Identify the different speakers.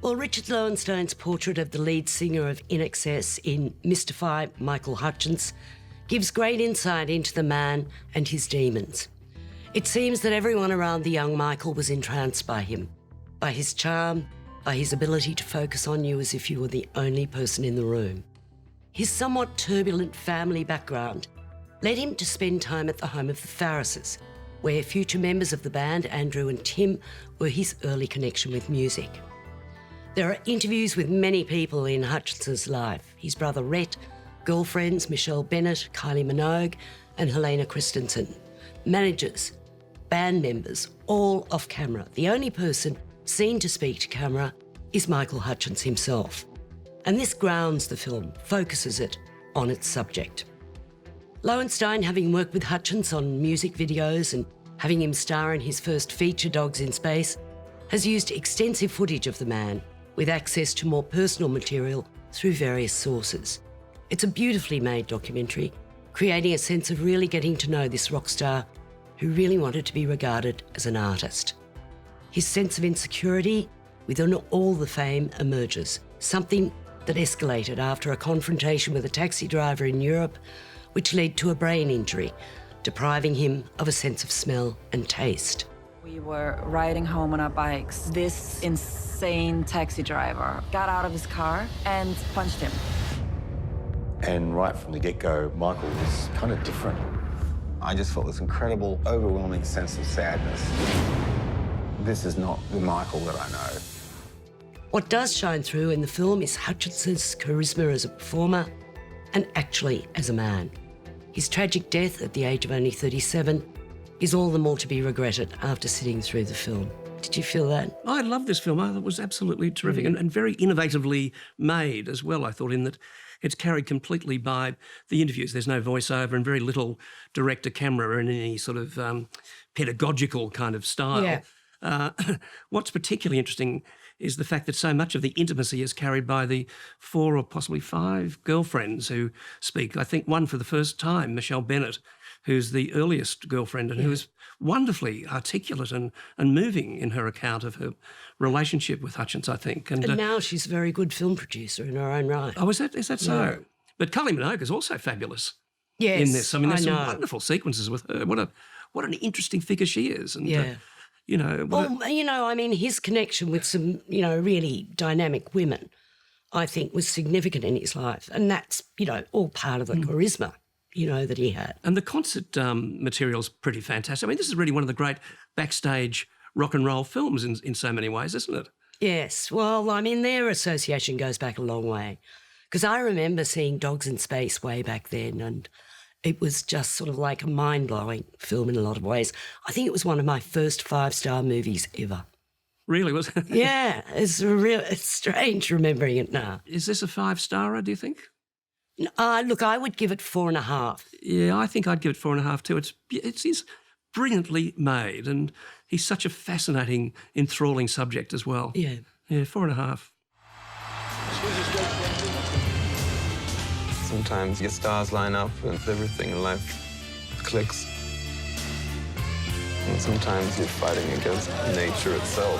Speaker 1: Well, Richard Lowenstein's portrait of the lead singer of In Excess in Mystify, Michael Hutchence, gives great insight into the man and his demons. It seems that everyone around the young Michael was entranced by him, by his charm, by his ability to focus on you as if you were the only person in the room. His somewhat turbulent family background led him to spend time at the home of the Farrises, where future members of the band, Andrew and Tim, were his early connection with music. There are interviews with many people in Hutchence's life: his brother Rhett, girlfriends Michelle Bennett, Kylie Minogue and Helena Christensen, managers, band members, all off camera. The only person seen to speak to camera is Michael Hutchence himself. And this grounds the film, focuses it on its subject. Lowenstein, having worked with Hutchence on music videos and having him star in his first feature, Dogs in Space, has used extensive footage of the man with access to more personal material through various sources. It's a beautifully made documentary, creating a sense of really getting to know this rock star who really wanted to be regarded as an artist. His sense of insecurity within all the fame emerges, something that escalated after a confrontation with a taxi driver in Europe, which led to a brain injury, depriving him of a sense of smell and taste.
Speaker 2: We were riding home on our bikes. This insane taxi driver got out of his car and punched him.
Speaker 3: And right from the get-go, Michael was kind of different. I just felt this incredible, overwhelming sense of sadness. This is not the Michael that I know.
Speaker 1: What does shine through in the film is Hutchence's charisma as a performer and actually as a man. His tragic death at the age of only 37 is all the more to be regretted after sitting through the film. Did you feel that?
Speaker 4: I love this film. I thought it was absolutely terrific and very innovatively made as well, I thought, in that it's carried completely by the interviews. There's no voiceover and very little direct-to-camera in any sort of pedagogical kind of style.
Speaker 1: Yeah.
Speaker 4: What's particularly interesting is the fact that so much of the intimacy is carried by the 4 or possibly 5 girlfriends who speak. I think one for the first time, Michelle Bennett, who's the earliest girlfriend and who is wonderfully articulate and moving in her account of her relationship with Hutchence, I think.
Speaker 1: And now she's a very good film producer in her own right.
Speaker 4: Oh, is that so? Yeah. But Kylie Minogue is also fabulous
Speaker 1: in
Speaker 4: this. I mean, there's some wonderful sequences with her. What an interesting figure she is. And, you know, I mean, his connection with some, really dynamic women, I think, was significant in his life. And that's, all part of the charisma, that he had. And the concert material's pretty fantastic. I mean, this is really one of the great backstage rock and roll films in so many ways, isn't it?
Speaker 1: Yes. Well, I mean, their association goes back a long way, because I remember seeing Dogs in Space way back then, and it was just sort of like a mind-blowing film in a lot of ways. I think it was one of my first 5-star movies ever.
Speaker 4: Really, was it?
Speaker 1: Yeah, it's strange remembering it now.
Speaker 4: Is this a 5-starer, do you think?
Speaker 1: Look, I would give it 4.5.
Speaker 4: Yeah, I think I'd give it 4.5 too. It's brilliantly made, and he's such a fascinating, enthralling subject as well.
Speaker 1: Yeah.
Speaker 4: Yeah, 4.5.
Speaker 5: Sometimes your stars line up and everything in life clicks. And sometimes you're fighting against nature itself.